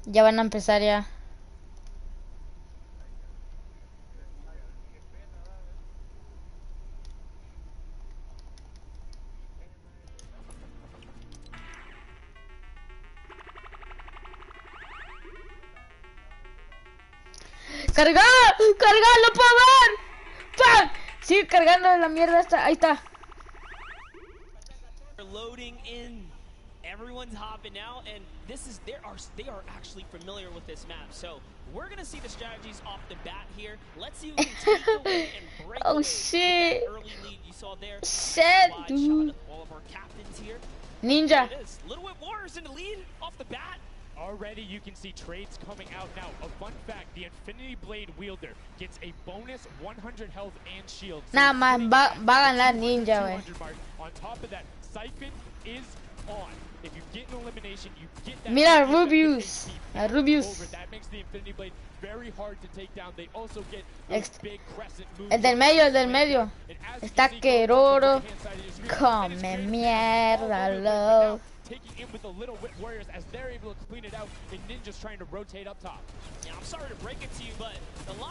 Ya van a empezar ya. ¡Carga! ¡Carga! ¡Lo puedo ver! ¡Fuck! Sigue cargando la mierda esta. Ahí está. Loading in. Everyone's hopping out, and they are actually familiar with this map. So we're gonna see the strategies off the bat here. Let's see who can take the win and break Oh away shit! with that early lead you saw there. Shit, dude. All of our captains here. Ninja. There it is. Little Whip Warriors in the lead off the bat. Already you can see trades coming out now. A fun fact, the Infinity Blade wielder gets a bonus 100 health and shield. So Nada más va a ganar Ninja, wey. On top of that, Siphon is on. If you get an elimination, you get that. Mira, Rubius. Rubius. That makes the Infinity Blade very hard to take down. They also get those big crescent moves. El del medio. Está Queroro. Come mierda, low. Taking in with the Little Whip Warriors as they're able to clean it out, and Ninja's trying to rotate up top. Yeah, I'm sorry to break it to you, but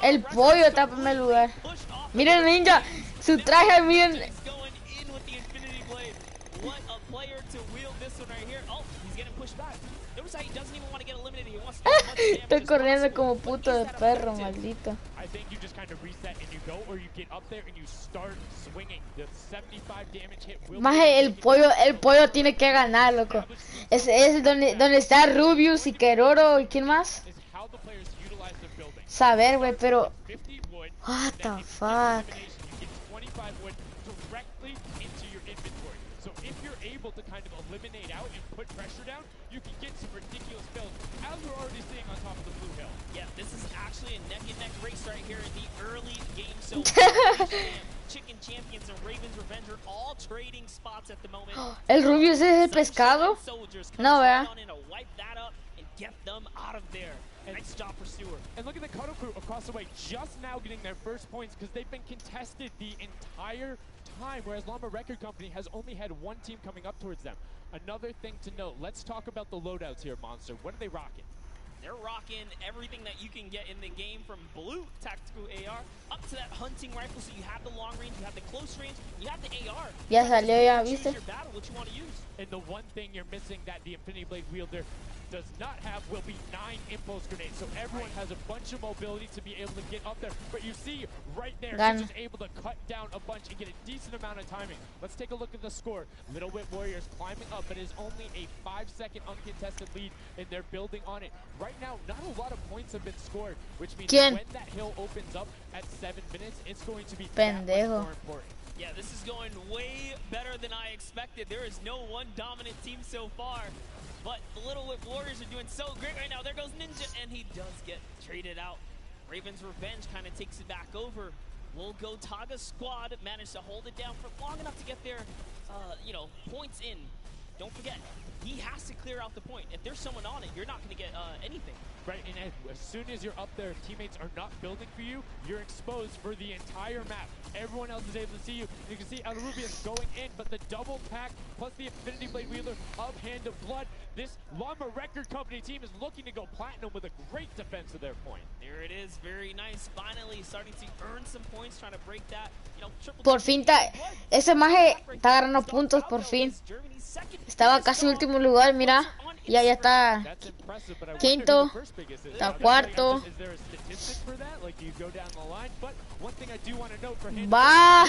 El pollo está en primer lugar. Miren Ninja, su traje bien. Going in with the Infinity Blade. What a player to wield this one right here. Oh, he's getting pushed back. Notice how he doesn't even want to get eliminated. He wants to do as much damage Estoy as corriendo possible. como But puto is de that perro, effective? maldito. I think you just kind of reset and you go, or you get up there and you start swinging. The 75 damage hit will Maje, el pollo tiene que ganar, loco. Es donde está Rubius y Queroro y quién más. is how the players utilize the building. Saber, güey, pero 50 wood, what then the if fuck. you get 25 wood directly into your inventory. So if you're able to kind of eliminate out and put pressure down, you can get some ridiculous builds, as we're already seeing on top of the blue hill. Yeah, this is actually a neck-and-neck race right here in the early game. So Chicken Champions and Ravens Revenge are all trading spots at the moment. El Rubius es el pescado. No, ¿verdad? Wipe that up and get them out of there. Nice job for Stewart. And look at the Cuddle Crew across the way, just now getting their first points because they've been contested the entire time, whereas Llama Record Company has only had one team coming up towards them. Another thing to note, let's talk about the loadouts here, Monster. What are they rocking? They're rocking everything that you can get in the game, from blue tactical AR up to that hunting rifle. So you have the long range, you have the close range, you have the AR. Ya salió, ya Choose viste. your battle, what you want to use. And the one thing you're missing that the Infinity Blade wielder does not have will be 9 impulse grenades. So everyone has a bunch of mobility to be able to get up there. But you see right there, she's just able to cut down a bunch and get a decent amount of timing. Let's take a look at the score. Little Whip Warriors climbing up, but it is only a 5-second uncontested lead, and they're building on it. Right now, not a lot of points have been scored, which means when that hill opens up at 7 minutes, it's going to be that much more important. Yeah, this is going way better than I expected. There is no one dominant team so far. But the Little Whip Warriors are doing so great right now. There goes Ninja, and he does get traded out. Ravens Revenge kind of takes it back over. We'll go Taga's squad managed to hold it down for long enough to get their, points in. Don't forget, he has to clear out the point. If there's someone on it, you're not going to get anything. Right, and as soon as you're up there, teammates are not building for you, you're exposed for the entire map. Everyone else is able to see you. You can see Rubius going in, but the double pack plus the Infinity Blade wielder of Hand of Blood. This Llama Record Company team is looking to go platinum with a great defense of their point. There it is, very nice. Finally starting to earn some points, trying to break that, triple. Por fin ese maje está agarrando puntos, por fin. Estaba casi en último lugar, mira. Ya está quinto, está cuarto. Va.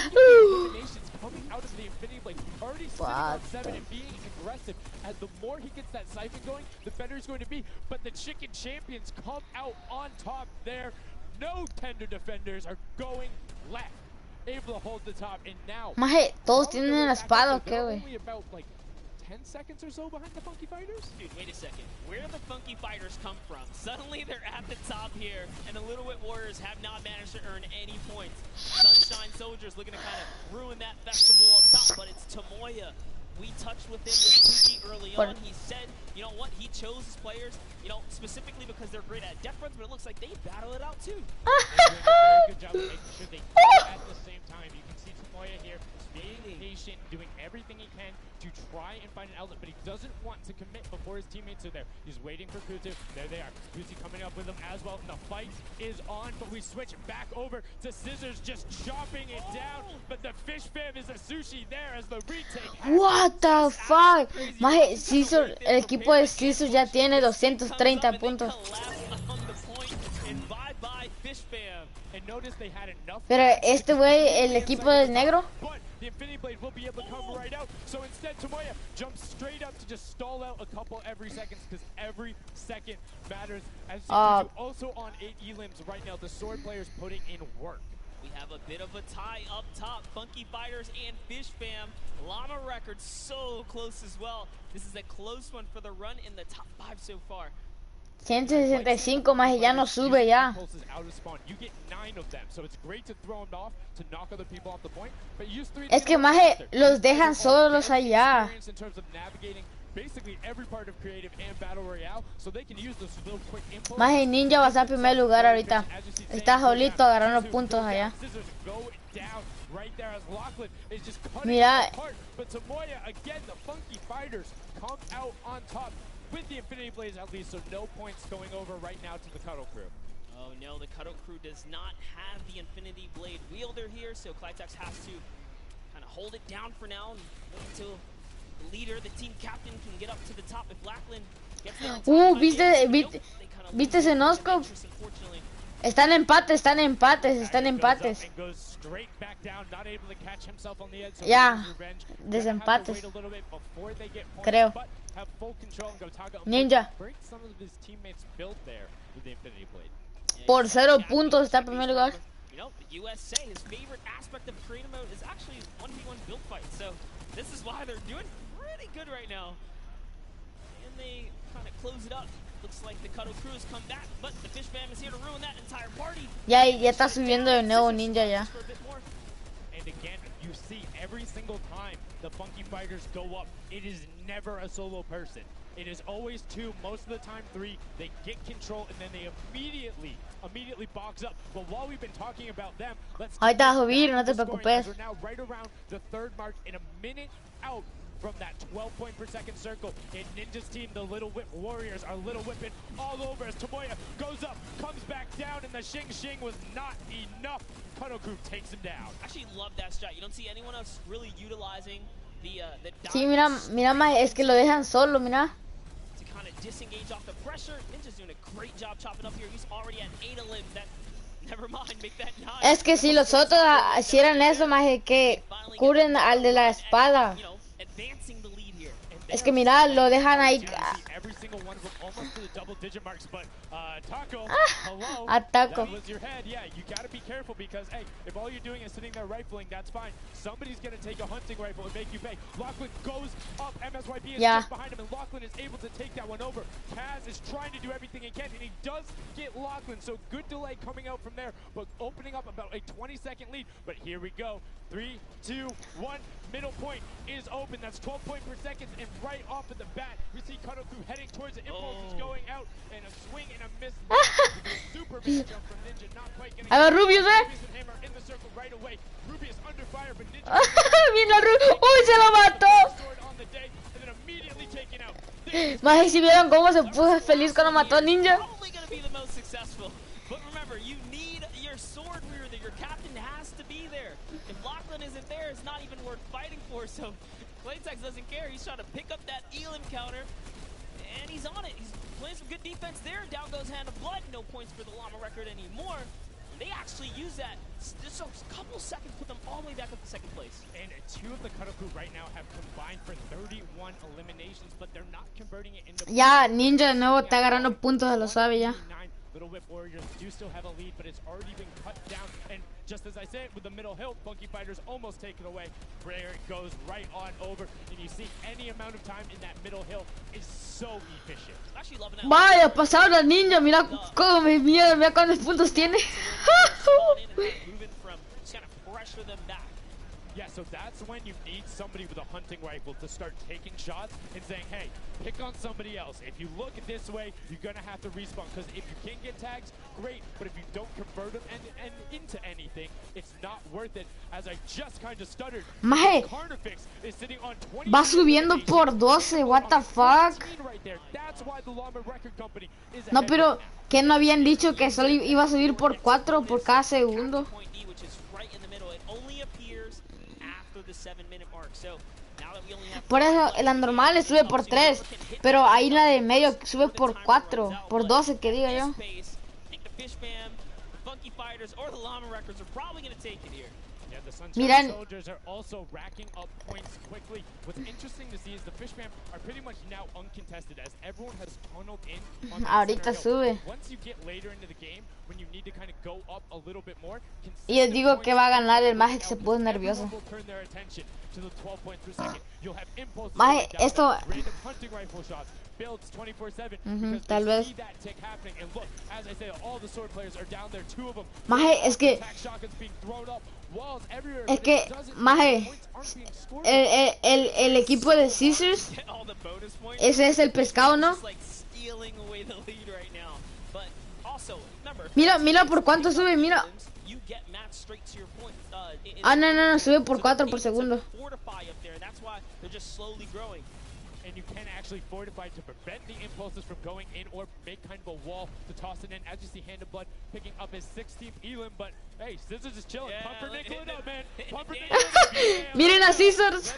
As the more he gets that siphon going, the better he's going to be. But the Chicken Champions come out on top there. No tender defenders are going left. Able to hold the top, and now Maje, todos tienen una espada, ¿o qué, güey? 10 seconds or so behind the Funky Fighters? Dude, wait a second. Where do the Funky Fighters come from? Suddenly they're at the top here, and the Little Whip Warriors have not managed to earn any points. Sunshine Soldiers looking to kind of ruin that festival up top, but it's Tomoya. We touched with him with Pookie early on. He said, you know what, he chose his players, you know, specifically because they're great at depth runs, but it looks like they battle it out too. They're doing a very good job of making sure they do it at the same time. You can see Tomoya here being patient, doing everything he can to try and find an outlet, but he doesn't want to commit before his teammates are there. He's waiting for Kutu. There they are. Kutu coming up with him as well. The fight is on, but we switch back over to Scissors just chopping it down, but the fish fam is a sushi there as the retake. What the fuck? Maje, Scissor, el equipo de Scissor ya tiene 230 puntos. Pero este güey, el equipo del negro. The Infinity Blade will be able to come right out. So instead, Tomoya jumps straight up to just stall out a couple every second because every second matters. As you can do, also on 8 elims right now, the sword players putting in work. We have a bit of a tie up top. Funky Fighters and Fish Fam. Llama Record so close as well. This is a close one for the run in the top 5 so far. 165 más y ya no sube ya. Es que maje, los dejan solos allá. Maje, Ninja va a estar en primer lugar ahorita. Está solito agarrando puntos allá. Mira. With the Infinity Blades at least, so no points going over right now to the Cuddle Crew. Oh no, the Cuddle Crew does not have the Infinity Blade wielder here, so Clitex has to kind of hold it down for now until the leader, the team captain, can get up to the top. If Blackland gets there, ¿viste ese no-scope? Están empates. Ya, desempates. Creo. Ninja. Por 0 puntos está en primer lugar. You know, the USA, his favorite aspect of creative mode is actually 1v1 build fight. So this is why they're doing pretty good right now. And they kind of close it up. Looks like the Cuddle Crew has come back, but the Fish Fam is here to ruin that entire party. Ya está subiendo de nuevo Ninja ya. And again, you see every single time the Funky Fighters go up, it is never a solo person. It is always 2, most of the time 3. They get control and then they immediately box up. But while we've been talking about them, let's ahorita subir, no te preocupes. We're now right around the 3rd mark in a minute out from that 12 point per second circle. And Ninja's team, the Little Whip Warriors, are Little Whipping all over as Tomoya goes up, comes back down, and the Shing was not enough. Cuddle Crew takes him down. I actually love that strat. You don't see anyone else really utilizing the sí, mira más, es que lo dejan solo, mira. To kind of disengage off the pressure. Ninja's doing a great job chopping up here. He's already at 8 elims. That never mind, make that 9. Es que si los otros hicieran eso, más que curen al de la espada. Advancing the lead here. Es que mira, lo dejan ahí. Every single one of them almost to the double digit marks, but Taco, hello, Taco. that was your head. Yeah, you gotta be careful because, hey, if all you're doing is sitting there rifling, that's fine. Somebody's gonna take a hunting rifle and make you pay. Lachlan goes up, MSYP is just behind him, and Lachlan is able to take that one over. Kaz is trying to do everything he can, and he does get Lachlan, so good delay coming out from there, but opening up about a 20-second lead. But here we go. 3, 2, 1, middle point is open. That's 12 point per second, and right off of the bat, we see Cuddle Crew heading towards it. Impulse is going out, and a swing and a miss. Superman jump from Ninja, not quite getting it. Rubius, Rubius and Hammer in the circle right away. Rubius under fire, but Ninja. Mira, ¡uy, se lo mató! Más si vieron cómo se puso feliz cuando mató a Ninja. Isn't there, it's not even worth fighting for, so Claytex doesn't care. He's trying to pick up that elim counter, and he's on it. He's playing some good defense there. Down goes Hand of Blood. No points for the Llama Record anymore. They actually use that. Just a couple seconds put them all the way back up to 2nd place. And 2 of the Cuddle Crew right now have combined for 31 eliminations, but they're not converting it into... Ya, Ninja de nuevo está agarrando puntos, lo sabe ya. Little Whip Warriors do still have a lead, but it's already been cut down. And just as I said, with the middle hill, Funky Fighters almost take it away. There it goes right on over. And you see any amount of time in that middle hill is so efficient. Vaya, pasaron a Ninja. Mira cómo mira cuántos puntos tiene. Yeah, so that's when you need somebody with a hunting rifle to start taking shots and saying, hey, pick on somebody else. If you look this way, you're going to have to respawn. Because if you can get tags, great. But if you don't convert them and into anything, it's not worth it. As I just kind of stuttered, Maje, Carnifex is sitting on 20 va subiendo por 12, what the fuck. No, pero que no habían dicho que solo iba a subir por 4 por cada segundo. Por eso la normal le sube por 3, pero ahí la de medio sube por 4, por 12 que diga yo. Miran. Ahorita sube. Y yo digo que va a ganar el Maje, que se puso nervioso. Maje, esto... tal vez. Maje, es que... Maje, el equipo de Scissors, ese es el pescado, ¿no? Mira por cuánto sube, mira. Ah, no, sube por 4 por segundo. And you can actually fortify to prevent the impulses from going in or make kind of a wall to toss it in. As you see, Hand of Blood picking up his 16th Elim, but hey, Scissors is chilling. Yeah, Pumpernickel it up, man. Pumpernickel it up. Miren a Scissors.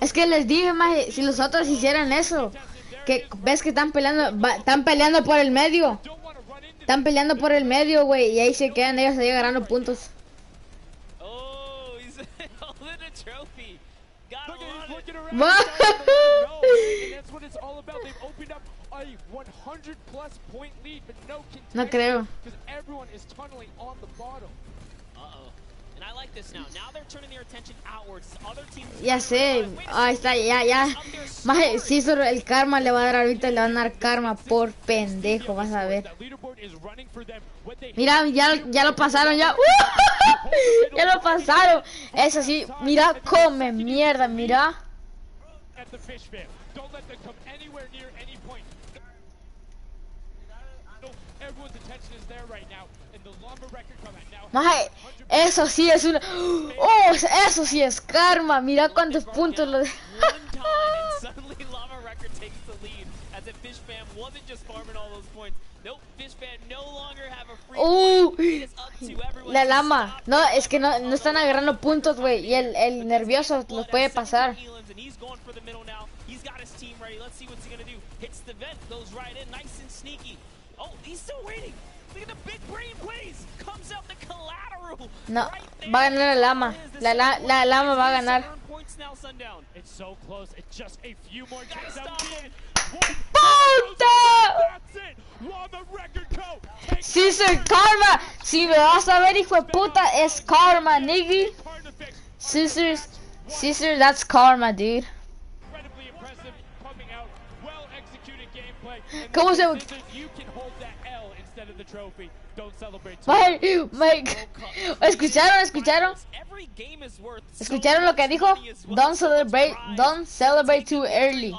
Es que les dije, Maje, si los otros hicieran eso, que ves que están peleando por el medio. Están peleando por el medio, güey, y ahí se quedan ellos ahí agarrando puntos. No creo. Ya sé, ahí está, ya. Maje, si eso el karma le va a dar ahorita, le van a dar karma por pendejo, vas a ver. Mira, ya lo pasaron, ya. Ya lo pasaron. Eso sí, mira, come mierda, mira. Maje, eso sí es una... Oh, eso sí es karma. Mira cuántos puntos lo... La lama. No, es que no están agarrando puntos, güey. Y el nervioso los puede pasar. No, va a ganar la lama. La lama va a ganar. ¡Puta! Scissor Karma. Si me vas a ver, hijo de puta, es karma, nigga. Scissors, that's karma, dude. ¿Cómo se...? Mike. ¿Escucharon lo que dijo? Don't celebrate too early.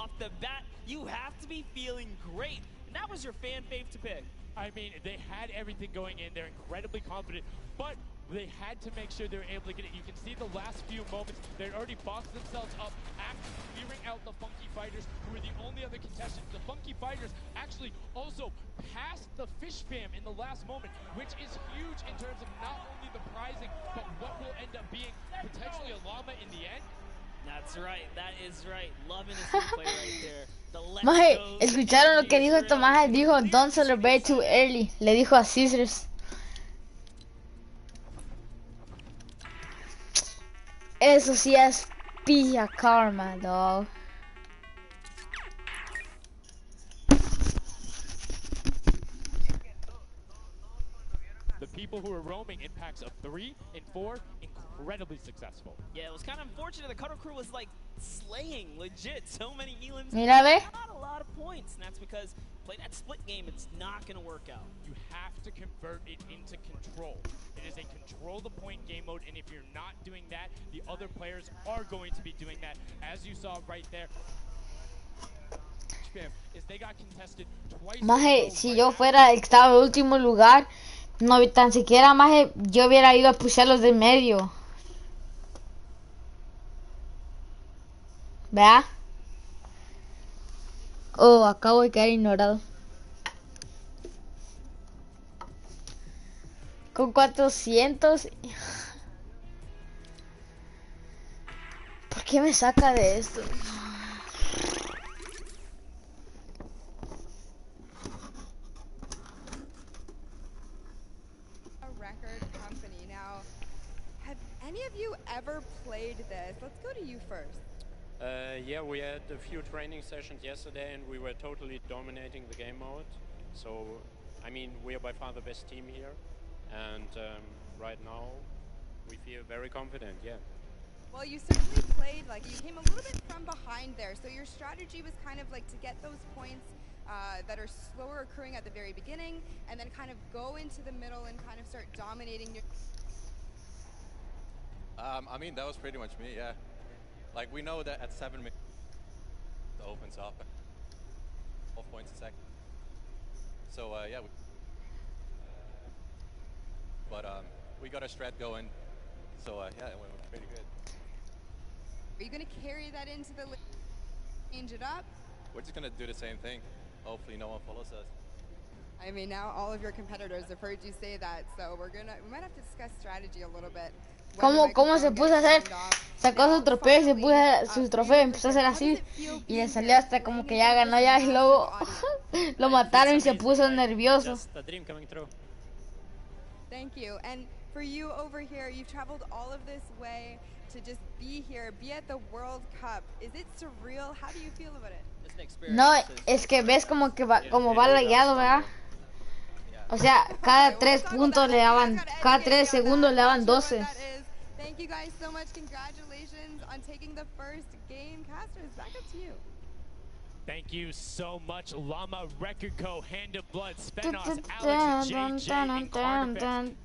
I mean, they had everything going in. They're incredibly confident, but they had to make sure they were able to get it. You can see the last few moments, they already boxed themselves up, clearing out the Funky Fighters, who were the only other contestants. The Funky Fighters actually also passed the Fish Fam in the last moment, which is huge in terms of not only the prizing, but what will end up being potentially a llama in the end. That's right, that is right. Loving this replay right there. Maje, ¿escucharon lo que dijo esto? Maje dijo, don't celebrate too early. Le dijo a Scissors. Eso sí es pilla karma, dog. The people who are roaming in packs of 3 and 4, incredibly successful. Yeah, it was kind of unfortunate. The Cutter crew was like slaying legit so many Elans. Mira, ve. Not a lot of points, and that's because play that split game, it's not going to work out. You have to convert it into control. It is a control the point game mode, and if you're not doing that, the other players are going to be doing that, as you saw right there. Is they got contested twice. Maje, si yo fuera el que estaba en último lugar, no tan siquiera, maje, yo hubiera ido a pushear los del medio. ¿Vea? Oh, acabo de quedar ignorado. Con 400. ¿Por qué me saca de esto? Any of you ever played this? Let's go to you first. Yeah, we had a few training sessions yesterday and we were totally dominating the game mode. So, I mean, we are by far the best team here. And right now, we feel very confident, yeah. Well, you certainly played, like, you came a little bit from behind there. So your strategy was kind of like to get those points that are slower accruing at the very beginning and then kind of go into the middle and kind of start dominating your... I mean, that was pretty much me, yeah. Like, we know that at 7 minutes, it opens up 12 points a second. So, yeah. But we got a strat going, so, yeah, it went pretty good. Are you going to carry that into the change it up? We're just going to do the same thing. Hopefully no one follows us. I mean, now all of your competitors have heard you say that, so we might have to discuss strategy a little bit. ¿Cómo se puso a hacer? Sacó su trofeo y se puso su trofeo y empezó a hacer así y le salió hasta como que ya ganó ya y luego lo mataron y se puso nervioso. Thank you. And for you over here, you've traveled all of this way to just be here, be at the World Cup. Is it surreal? How do you feel about it? No, es que ves como que va, como va lagueado, ¿verdad? O sea, cada 3 puntos le daban, cada 3 segundos le daban 12. Thank you guys so much. Congratulations on taking the first game. Casters, back up to you. Thank you so much, Llama, Record Co., Hand of Blood, Spenos, Alex, JJ, and Carnifex.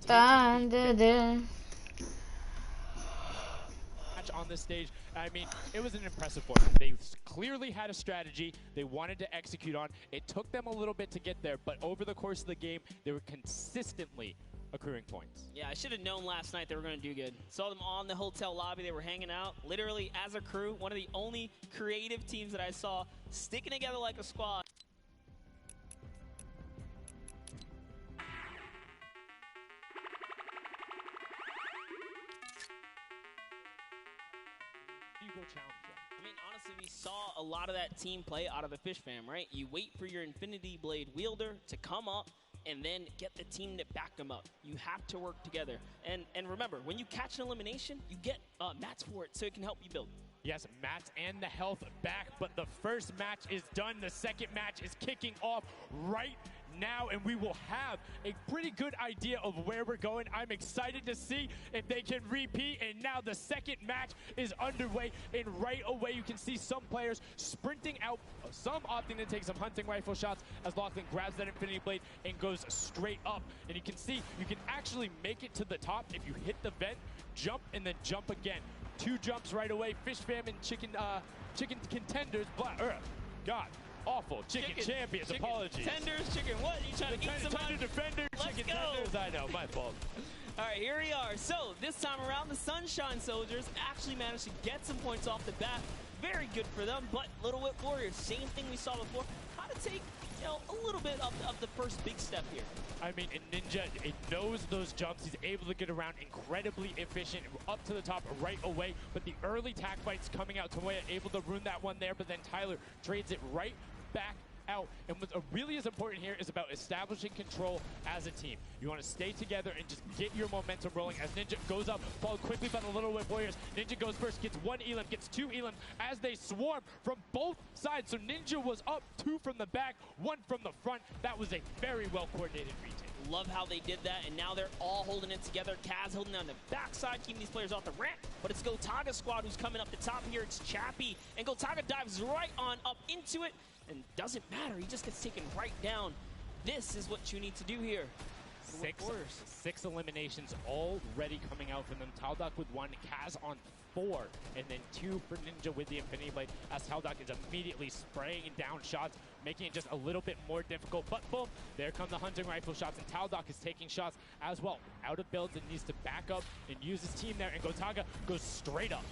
On the stage, I mean, it was an impressive one. They clearly had a strategy they wanted to execute on. It took them a little bit to get there, but over the course of the game, they were consistently accruing points. Yeah, I should have known last night they were going to do good. Saw them on the hotel lobby. They were hanging out, literally as a crew. One of the only creative teams that I saw sticking together like a squad. I mean, honestly, we saw a lot of that team play out of the Fish Fam, right? You wait for your Infinity Blade wielder to come up and then get the team to back them up. You have to work together. And remember, when you catch an elimination, you get mats for it so it can help you build. Yes, mats and the health back, but the first match is done. The second match is kicking off right now, and we will have a pretty good idea of where we're going. I'm excited to see if they can repeat, and now the second match is underway, and right away you can see some players sprinting out, some opting to take some hunting rifle shots as Lachlan grabs that Infinity Blade and goes straight up. And you can see you can actually make it to the top if you hit the vent, jump, and then jump again. 2 jumps right away. Fish Fam and chicken contenders, God. Awful. Chicken champions, apologies. Tenders, chicken what? You trying to eat some tender defenders, Let's chicken go. tenders. I know, my fault. All right, here we are. So this time around, the Sunshine Soldiers actually managed to get some points off the bat. Very good for them, but Little Whip Warriors, same thing we saw before, how to take, you know, a little bit of the first big step here. I mean, Ninja, it knows those jumps. He's able to get around incredibly efficient, up to the top right away. But the early tack fights coming out, Tomoya able to ruin that one there, but then Tyler trades it right back out. And what really is important here is about establishing control as a team. You want to stay together and just get your momentum rolling as Ninja goes up, followed quickly by the Little Whip Warriors. Ninja goes first, gets 1 elim, gets 2 elim as they swarm from both sides. So Ninja was up 2 from the back, 1 from the front. That was a very well coordinated retake. Love how they did that, and now they're all holding it together. Kaz holding down the backside, keeping these players off the ramp. But it's Gotaga squad who's coming up the top here. It's Chappie, and Gotaga dives right on up into it. and doesn't matter. He just gets taken right down. This is what you need to do here. Six eliminations already coming out from them. Taldock with 1, Kaz on 4, and then 2 for Ninja with the Infinity Blade, as Taldock is immediately spraying down shots, making it just a little bit more difficult. But boom, there come the hunting rifle shots, and Taldock is taking shots as well. Out of builds and needs to back up and use his team there, and Gotaga goes straight up.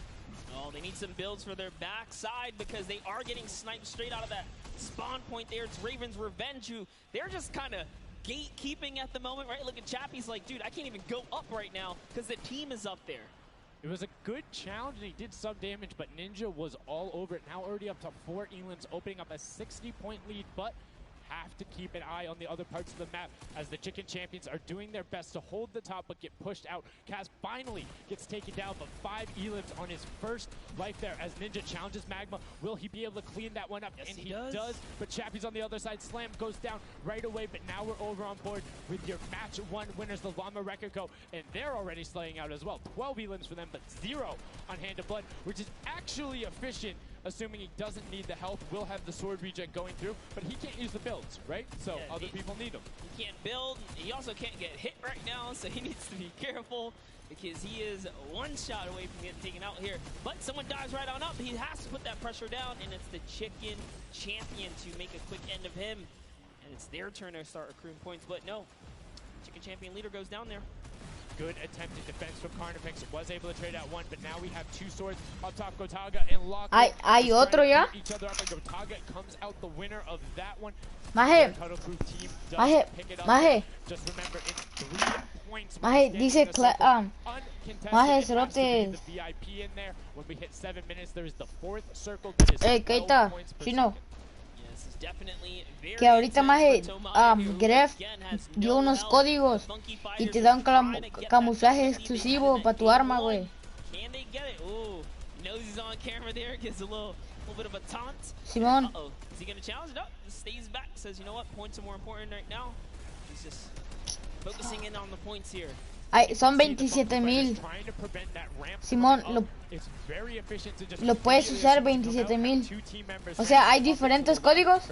Oh, they need some builds for their backside because they are getting sniped straight out of that spawn point there. It's Raven's Revenge, who they're just kind of gatekeeping at the moment, right? Look at Chappie's like, dude, I can't even go up right now because the team is up there. It was a good challenge, and he did some damage, but Ninja was all over it. Now already up to 4 elims, opening up a 60-point lead, but have to keep an eye on the other parts of the map as the Chicken Champions are doing their best to hold the top but get pushed out. Kaz finally gets taken down, but 5 elims on his first life there as Ninja challenges Magma. Will he be able to clean that one up? Yes, and he does. But Chappie's on the other side. Slam goes down right away, but now we're over on board with your match 1 winners, the Llama Rekiko, and they're already slaying out as well. 12 elims for them, but 0 on Hand of Blood, which is actually efficient. Assuming he doesn't need the health, will have the sword regen going through, but he can't use the builds, right? So yeah, other people need them. He can't build. He also can't get hit right now, so he needs to be careful because he is 1 shot away from getting taken out here. But someone dives right on up. He has to put that pressure down, and it's the Chicken Champion to make a quick end of him. And it's their turn to start accruing points, but no. Chicken Champion leader goes down there. Good attempted defense from Carnifex. Was able to trade out 1, but now we have 2 swords up top. Gotaga and Lachlan. Hay otro ya. Each other up, and Gotaga comes out the winner of that one. Maje, Maje, Just remember, it's 3 points. Maje, dice, Maje, cerote. The VIP in there. When we hit 7 minutes, there is the 4th circle. That is Keita, Chino. Que ahorita Maje, Gref dio unos códigos y te da un camuflaje exclusivo para tu arma, güey. Can they get it? Ooh, knows he's on camera there, gives a little bit of a taunt. Simón. Uh-oh, is he gonna challenge it up? Stays back, says, you know what, points are more important right now. He's just focusing in on the points here. Ay, son 27,000. Simón, lo puedes usar 27,000. O sea, hay diferentes códigos.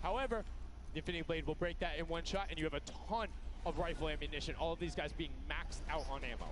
However, the Infinity Blade will break that in 1 shot, and you have a ton of rifle ammunition. All of these guys being maxed out on ammo.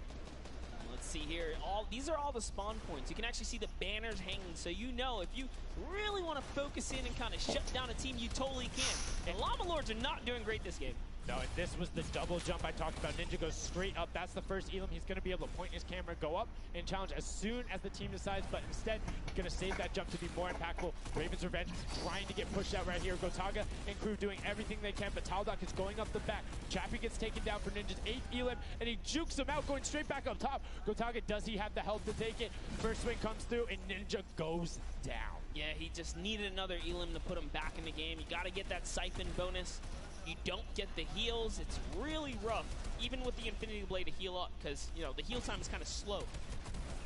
Let's see here. These are all the spawn points. You can actually see the banners hanging, so you know if you really want to focus in and kind of shut down a team, you totally can. The Llama Lords are not doing great this game. No, and this was the double jump I talked about. Ninja goes straight up. That's the first elim. He's going to be able to point his camera, go up, and challenge as soon as the team decides, but instead, going to save that jump to be more impactful. Raven's Revenge trying to get pushed out right here. Gotaga and crew doing everything they can, but Taldock is going up the back. Chappie gets taken down for Ninja's 8th elim, and he jukes him out, going straight back up top. Gotaga, does he have the health to take it? First swing comes through, and Ninja goes down. Yeah, he just needed another elim to put him back in the game. You got to get that siphon bonus. You don't get the heals. It's really rough, even with the Infinity Blade, to heal up, because, you know, the heal time is kind of slow.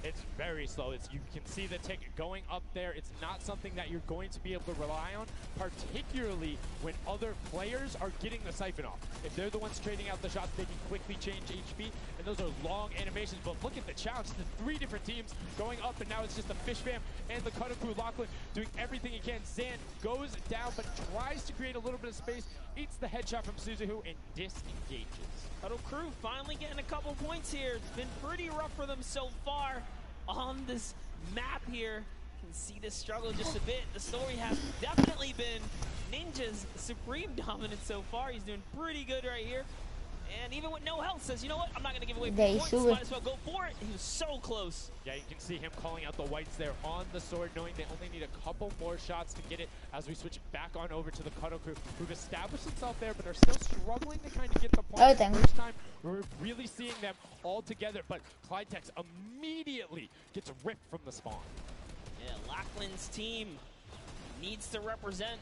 It's very slow. You can see the tick going up there. It's not something that you're going to be able to rely on, particularly when other players are getting the siphon off. If they're the ones trading out the shots, they can quickly change HP, and those are long animations. But look at the challenge. The 3 different teams going up, and now it's just the Fish Fam and the Cutter Crew. Lachlan doing everything he can. Zan goes down, but tries to create a little bit of space, eats the headshot from Suzuhu, and disengages. Huddle Crew finally getting a couple points here. It's been pretty rough for them so far on this map here. You can see this struggle just a bit. The story has definitely been Ninja's supreme dominance so far. He's doing pretty good right here. And even with no health, says, you know what, I'm not going to give away points. Might as well go for it. He was so close. Yeah, you can see him calling out the whites there on the sword, knowing they only need a couple more shots to get it as we switch back on over to the Cuddle Crew, who've established themselves there, but are still struggling to kind of get the points. First time we're really seeing them all together, but Clydetex immediately gets ripped from the spawn. Yeah, Lachlan's team needs to represent.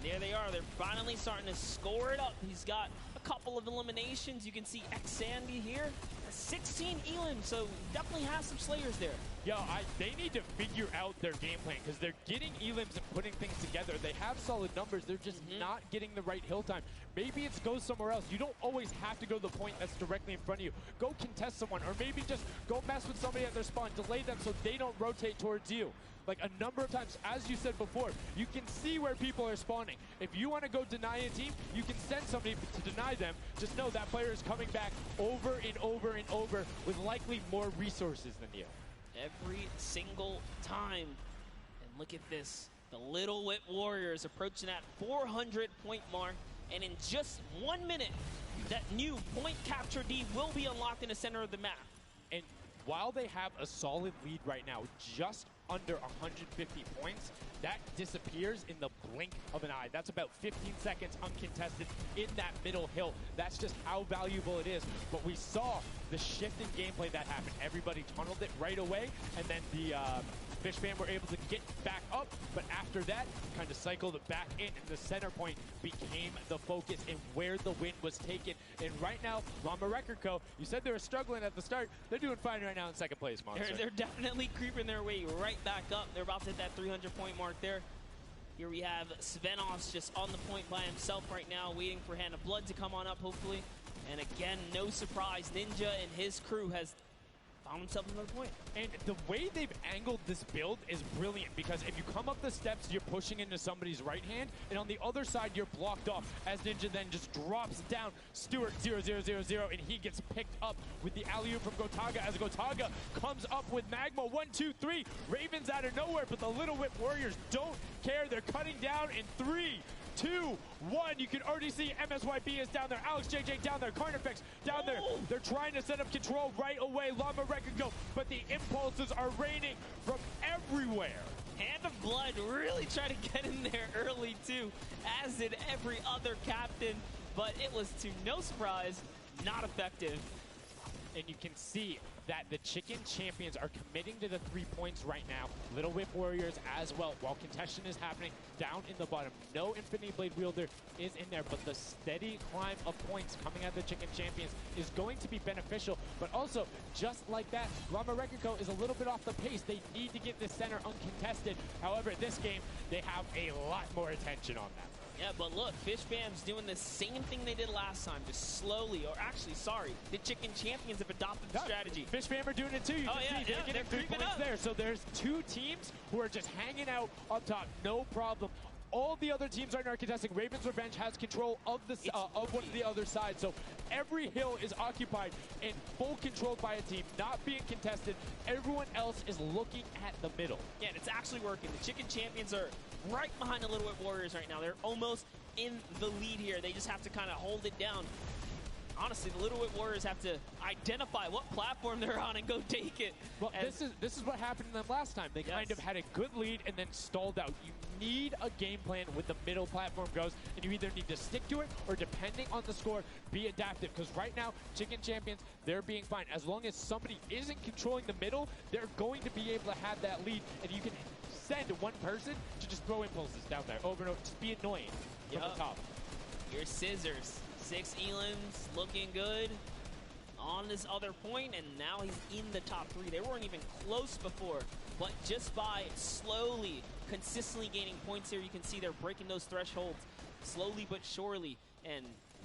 There they are. They're finally starting to score it up. He's got a couple of eliminations. You can see X Sandy here, 16 elim, so definitely has some slayers there. Yo, they need to figure out their game plan because they're getting elims and putting things together. They have solid numbers. They're just not getting the right hill time. Maybe it's go somewhere else. You don't always have to go to the point that's directly in front of you. Go contest someone, or maybe just go mess with somebody at their spawn. Delay them so they don't rotate towards you. Like a number of times, as you said before, you can see where people are spawning. If you want to go deny a team, you can send somebody to deny them. Just know that player is coming back over and over and over with likely more resources than you. Every single time. And look at this. The Little Whip Warriors approaching that 400-point mark. And in just 1 minute, that new point capture D will be unlocked in the center of the map. And while they have a solid lead right now, just under 150 points, that disappears in the blink of an eye. That's about 15 seconds uncontested in that middle hill. That's just how valuable it is. But we saw the shift in gameplay that happened. Everybody tunneled it right away, and then the Fish Fam were able to get back up, but after that, kind of cycled it back in, and the center point became the focus and where the win was taken. And right now, Llama Record Co., you said they were struggling at the start. They're doing fine right now in second place, Monster. They're definitely creeping their way right back up. They're about to hit that 300-point mark there. Here we have Svenos just on the point by himself right now, waiting for Hand of Blood to come on up, hopefully. And again, no surprise, Ninja and his crew has found himself another point. And the way they've angled this build is brilliant, because if you come up the steps, you're pushing into somebody's right hand, and on the other side, you're blocked off, as Ninja then just drops down Stewart 0-0-0-0, and he gets picked up with the alley-oop from Gotaga, as Gotaga comes up with Magma. 1, 2, 3, Ravens out of nowhere, but the Little Whip Warriors don't care. They're cutting down in 3, 2, 1. You can already see MSYB is down there. Alex JJ down there. Carnifex down there. They're trying to set up control right away. Llama Record go, but the impulses are raining from everywhere. Hand of Blood really tried to get in there early too, as did every other captain, but it was to no surprise, not effective. And you can see that the Chicken Champions are committing to the 3 points right now. Little Whip Warriors as well, while contention is happening down in the bottom. No Infinity Blade Wielder is in there, but the steady climb of points coming out of the Chicken Champions is going to be beneficial. But also, just like that, Llama Record Co. is a little bit off the pace. They need to get this center uncontested. However, this game, they have a lot more attention on them. Yeah, but look, Fish Fam's doing the same thing they did last time, just slowly, or actually, sorry, the Chicken Champions have adopted the strategy. Fish Fam are doing it too. You can see they're getting 3 points there. So there's 2 teams who are just hanging out up top, no problem. All the other teams are not contesting. Raven's Revenge has control of the of one of the other side. So every hill is occupied and full controlled by a team, not being contested. Everyone else is looking at the middle. Yeah, and it's actually working. The Chicken Champions are right behind the Little Whip Warriors right now. They're almost in the lead here. They just have to kind of hold it down. Honestly, the Little Whip Warriors have to identify what platform they're on and go take it. Well, this is what happened to them last time. They kind of had a good lead and then stalled out. You need a game plan with the middle platform goes, and you either need to stick to it or, depending on the score, be adaptive. Because right now, Chicken Champions, they're being fine. As long as somebody isn't controlling the middle, they're going to be able to have that lead, and you can send one person to just throw impulses down there over and over. Just be annoying from the top. Here's Scissors. 6 Elans looking good on this other point, and now he's in the top 3. They weren't even close before, but just by slowly, consistently gaining points here, you can see they're breaking those thresholds slowly but surely, and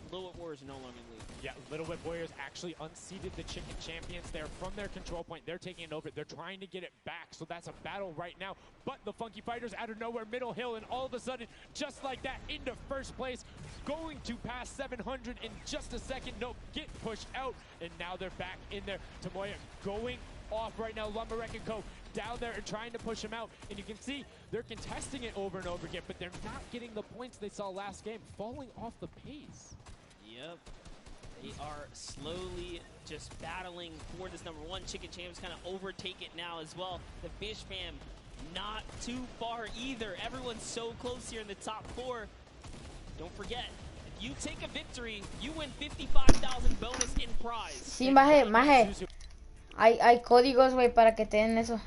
Little Whip Warriors are no longer in the lead. Yeah, Little Whip Warriors actually unseated the Chicken Champions there from their control point. They're taking it over. They're trying to get it back, so that's a battle right now. But the Funky Fighters out of nowhere, middle hill, and all of a sudden, just like that, into first place, going to pass 700 in just a second. Nope, get pushed out, and now they're back in there. Tomoya going off right now. Llama Record Co. down there and trying to push him out, and you can see they're contesting it over and over again, but they're not getting the points they saw last game, falling off the pace. Yep. They are slowly just battling for this number 1. Chicken Champions kind of overtake it now as well. The Fish Fam not too far either. Everyone's so close here in the top 4. Don't forget, if you take a victory, you win 55,000 bonus in prize. Sí, maje. Hay códigos, güey, para que te den eso.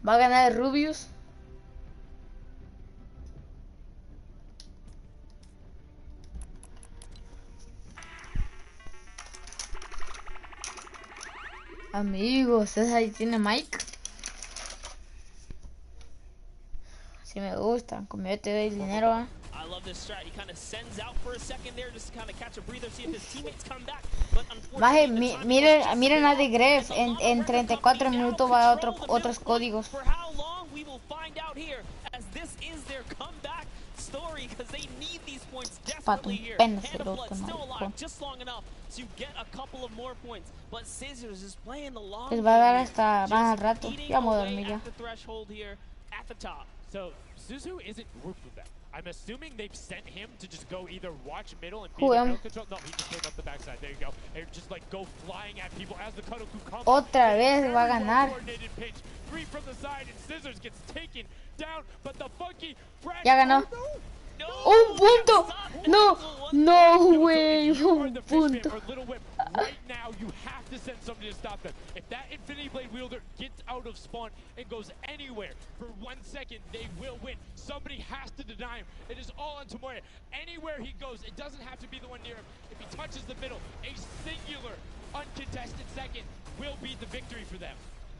Va a ganar el Rubius. Amigos, ¿ese ahí tiene Mike? Si me gusta, como yo te doy dinero, ¿eh? I love this strat. He kind of sends out for a second there just to kind of catch a breather, see if his teammates come back. But Maje, unfortunately, miren a The Gref, en 34 minutos va a otros códigos. For how long we will find out here, as this is their comeback story, because they need these points desperately here. Hand of Blood still alive, just long enough to get a couple of more points. But Scissors is playing the long game. Les va a dar hasta más al rato. Ya vamos a dormir ya. The threshold here at the top. So Suzu isn't grouped with them. I'm assuming they've sent him to just go either watch middle and be the middle control. No, he just came up the backside. There you go. And just like go flying at people as the Kodoku comes. Otra vez va a ganar. Three from the side and Scissors gets taken down, but the funky Ya ganó. ¡Un punto! No, no, güey, un punto. Right now, you have to send somebody to stop them. If that Infinity Blade wielder gets out of spawn and goes anywhere for 1 second, they will win. Somebody has to deny him. It is all on Tomoya. Anywhere he goes, it doesn't have to be the one near him. If he touches the middle, a singular, uncontested second will be the victory for them.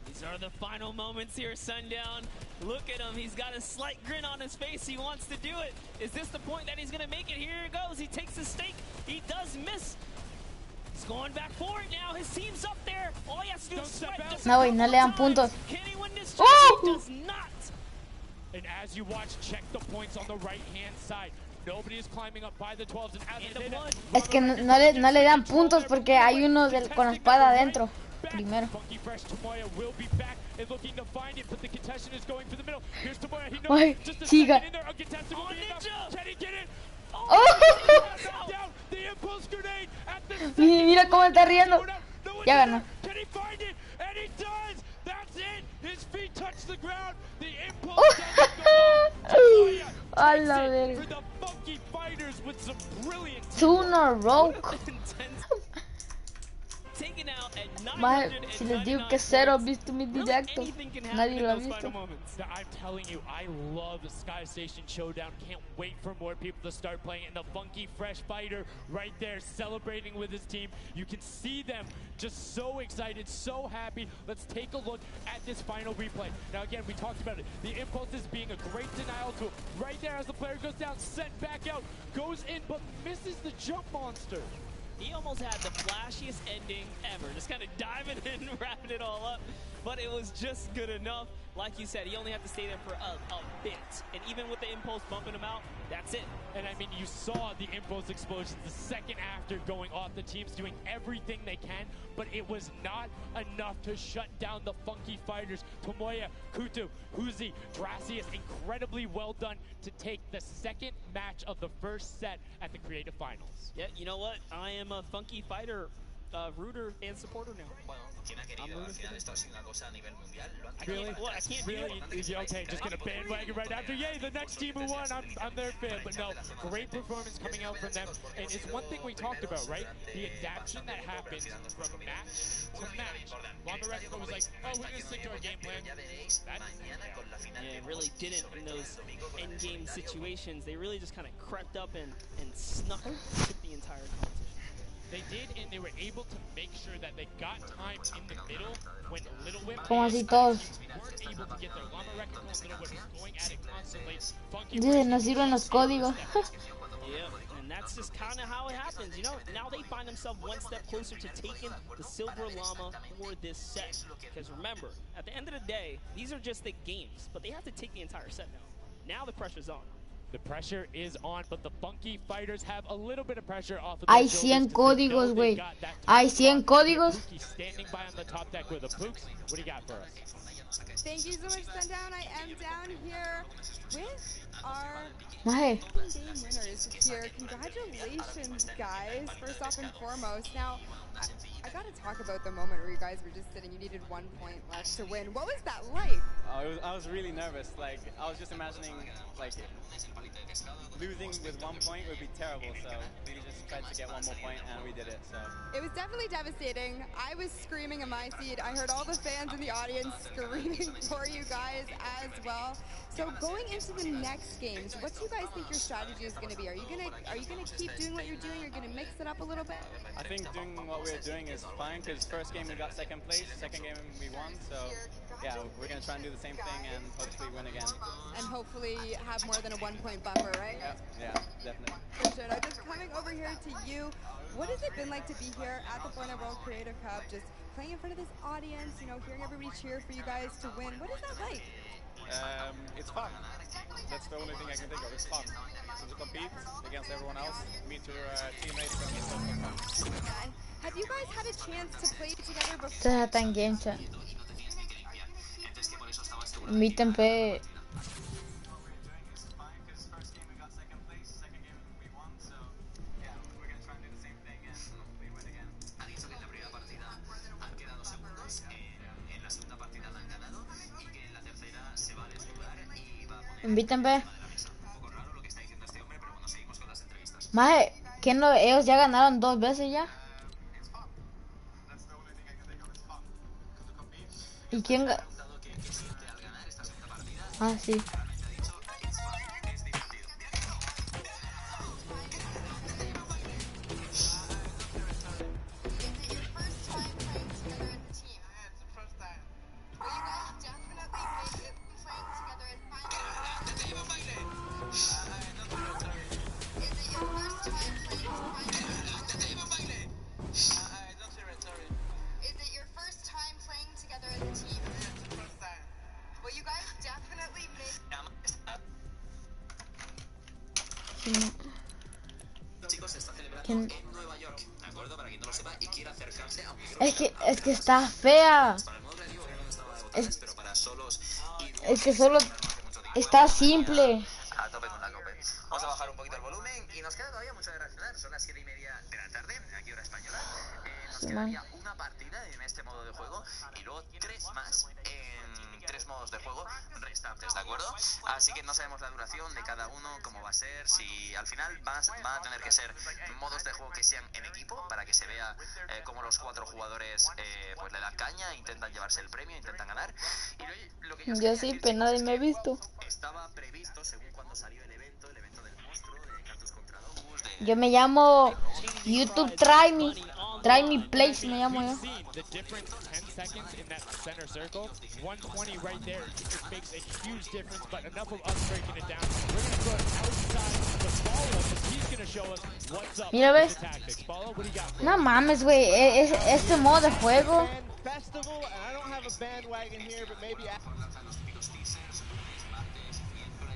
These are the final moments here, Sundown. Look at him. He's got a slight grin on his face. He wants to do it. Is this the point that he's going to make it? Here it goes. He takes his stake. He does miss. He's going back for it now. His team's up there. All he has to do is sweat. No, güey, no le dan puntos. Can he win this? ¡Oh! He does not. And as you watch, check the points on the right-hand side. Nobody is climbing up by the 12s. And as they did, es que no le dan puntos porque hay uno con la espada adentro. Primero. Funky Fresh Tomoya will be back and looking to find it, but the contestant is going for the middle. Here's Tomoya. He knows just a second in there. Uncontested will be enough. Can he get it? Oh. Down the impulse grenade at the Mira cómo está riendo. Ya ganó. Can he find it? And he does. That's it. His feet touch the ground. The impulse doesn't go. A la verga. For the Funky Fighters with some brilliant. 2 in a row. Maje, si les digo que cero han visto mi directo, nadie lo ha visto. I'm telling you, I love the Sky Station Showdown. Can't wait for more people to start playing. And the Funky Fresh Fighter right there celebrating with his team. You can see them just so excited, so happy. Let's take a look at this final replay. Now again, we talked about it. The impulse is being a great denial tool. Right there as the player goes down, sent back out, goes in, but misses the jump monster. He almost had the flashiest ending ever. Just kind of diving in and wrapping it all up. But it was just good enough. Like you said, he only had to stay there for a bit. And even with the impulse bumping him out, that's it. And I mean, you saw the impulse explosions the second after going off. The team's doing everything they can, but it was not enough to shut down the Funky Fighters. Tomoya, Kutu, Huzi, Dracius, incredibly well done to take the second match of the first set at the Creative Finals. Yeah, you know what? I am a Funky Fighter rooter and supporter now. Really? Well, I can't really? Okay, just gonna bandwagon right after. Yay, the next team who won, I'm their fan. But no, great performance coming out from them. And it's one thing we talked about, right? The adaptation that happens from match to match. Llama was like, oh, we're gonna stick to our game plan. Yeah, it really didn't in those end-game situations. They really just kind of crept up and snuck the entire competition. They did, and they were able to make sure that they got time in the middle when Little Whip Como así todos. weren't able to get their Llama Wreck and Little Whip was going at it constantly. Funky Dice, no sirven los códigos. Yeah, and that's just kind of how it happens, you know? Now they find themselves one step closer to taking the Silver Llama for this set. Because remember, at the end of the day, these are just the games, but they have to take the entire set now. Now the pressure's on. The pressure is on, but the Funky Fighters have a little bit of pressure off of Hay 100 códigos, güey. Hay 100 códigos. Standing by on the top deck with the Pooks. What do you got for us? Thank you so much, Sundown. I am down here with our Maje. game winners here. Congratulations, guys, first off and foremost. Now, I gotta talk about the moment where you guys were just sitting, you needed 1 point left to win. What was that like? I was really nervous. Like, I was just imagining, like, losing with 1 point would be terrible. So we just tried to get 1 more point, and we did it. So it was definitely devastating. I was screaming in my seat. I heard all the fans in the audience screaming for you guys as well. So going into the next games, what do you guys think your strategy is going to be? Are you gonna keep doing what you're doing? Are you gonna mix it up a little bit? I think doing what we're doing is fine because first game we got second place, second game we won. So yeah, we're gonna try and do the same thing and hopefully win again. And hopefully have more than a 1 point buffer, right? Yeah, definitely. For sure. Now, just coming over here to you, what has it been like to be here at the Fortnite World Creative Cup, just playing in front of this audience, you know, hearing everybody cheer for you guys to win? What is that like? It's fun. That's the only thing I can think of. It's fun. So to compete against everyone else, meet your teammates, and it's so fun. And have you guys had a chance to play together before? Está tan game chat. Inviten pe. Inviten pe. Maje, ¿quién no? Ellos ya ganaron 2 veces ya. ¿Y quién? Ah, sí. Chicos, se está celebrando en Nueva York, ¿de acuerdo? Para quien no lo sepa y quiera acercarse a un Es que está fea. para el modo creativo que no estaba de botones, pero para solos y Es que solo está simple. a tope con la cope. Vamos a bajar un poquito el volumen y nos queda todavía mucho de reaccionar. Son las 7:30 de la tarde, aquí hora española. Nos quedaría una partida en este modo de juego y luego 3 más en 3 modos de juego restantes, ¿de acuerdo? Así que no sabemos la duración de cada uno, cómo va a ser, si al final van a tener que ser modos de juego que sean en equipo para que se vea cómo los 4 jugadores pues le dan caña, intentan llevarse el premio, intentan ganar. Y lo que Yo sí, pero nadie me ha visto. estaba previsto según cuando salió el evento del monstruo, de Cactus contra Domus, de... Yo me llamo YouTube Try Me Place, me llamo yo. The difference 10 seconds in that center circle, 120 right there. It makes a huge difference, but enough of us breaking it down. We're going to go outside the follow because he's going to show us what's up Mira, with ¿ves? the tactics. Follow, what do you got for No us? mames, güey. Este modo de juego. Festival, and I don't have a bandwagon here, but maybe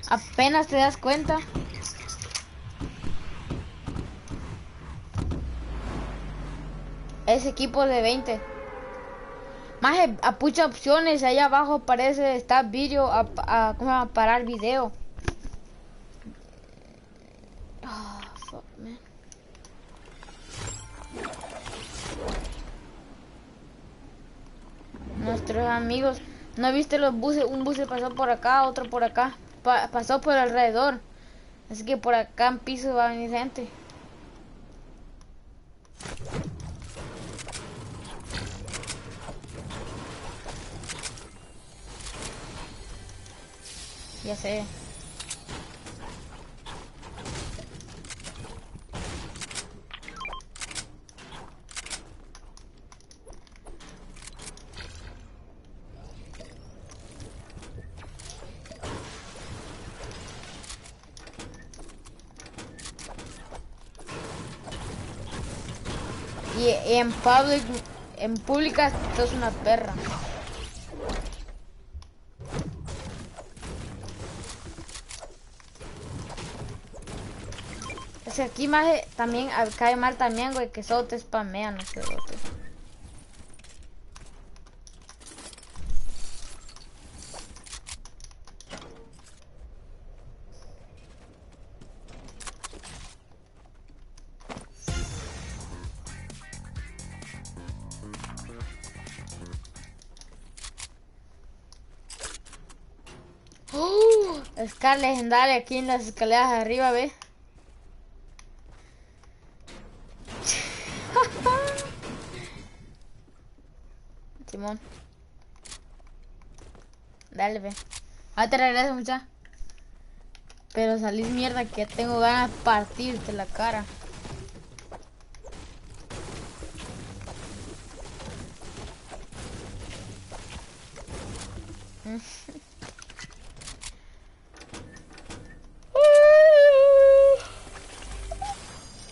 Apenas te das cuenta. Es equipo de 20. Más a pucha opciones. Ahí abajo aparece, está vídeo, ¿cómo se llama? Parar video. Oh, fuck, man. Nuestros amigos. ¿No viste los buses? Un bus pasó por acá, otro por acá. Pasó por alrededor. Así que por acá en piso va a venir gente. Ya sé. Y en públicas sos una perra. Es que aquí más también cae mal también, güey, que solo te spamean, no sé, otro. Scar legendaria aquí en las escaleras de arriba, ve. Simón. Dale, ve. Ahora te regreso, mucha. Pero salís mierda que tengo ganas de partirte la cara.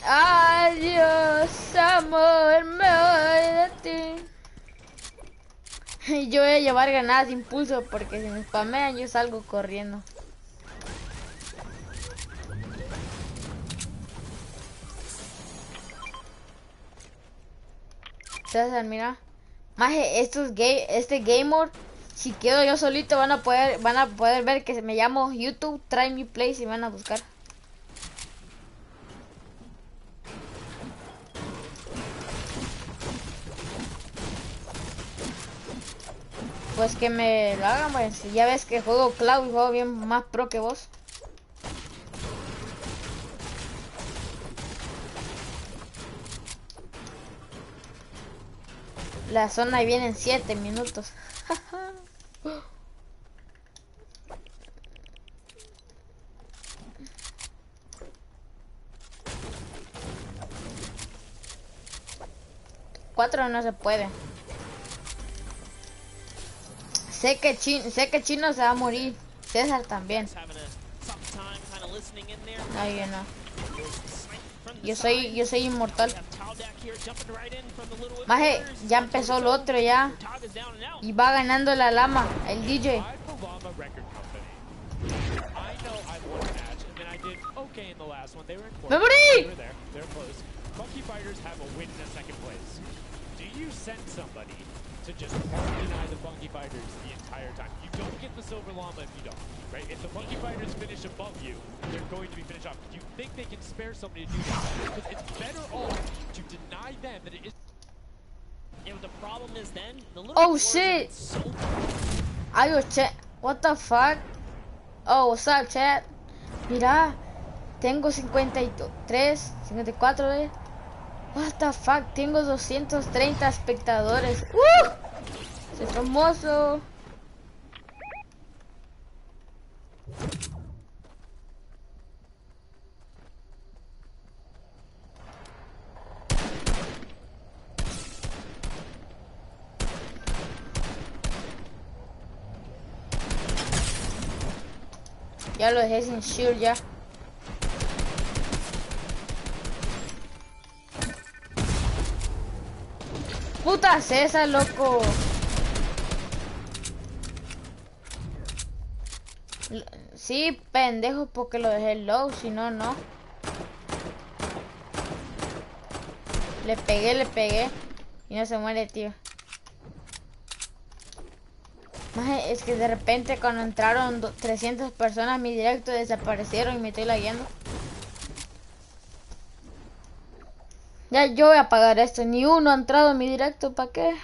Adiós, amor, me voy de ti. Yo voy a llevar granadas de impulso porque si me spamean yo salgo corriendo. César, mira. Maje, este game mode, si quedo yo solito van a poder ver que me llamo YouTube Try Me Place y van a buscar. Pues que me lo hagan, pues. Ya ves que juego Cloud y juego bien más pro que vos. La zona viene en 7 minutos. Cuatro no se puede. Sé que Chino se va a morir. César también. Ay, yo no. Yo soy inmortal. Maje, ya empezó el otro ya. Y va ganando la lama, el DJ. ¡Me morí! To just deny the Funky Fighters the entire time. You don't get the Silver Llama if you don't, right? If the Funky Fighters finish above you, they're going to be finished off. You think they can spare somebody to do that? Because it's better off to deny them than it is. Yeah, but the problem is then the little Oh shit! Ayo, chat. What the fuck? Oh, what's up, chat? Mira, tengo 53, 54, ¿eh? What the fuck, tengo 230 espectadores. ¡Soy famoso! Ya lo dejé sin shield ya. Puta César, loco. Sí, pendejo, porque lo dejé low, si no, no. Le pegué. Y no se muere, tío. Maje, es que de repente cuando entraron 300 personas a mi directo desaparecieron y me estoy lagueando. Ya yo voy a apagar esto. Ni uno ha entrado a mi directo, ¿para qué?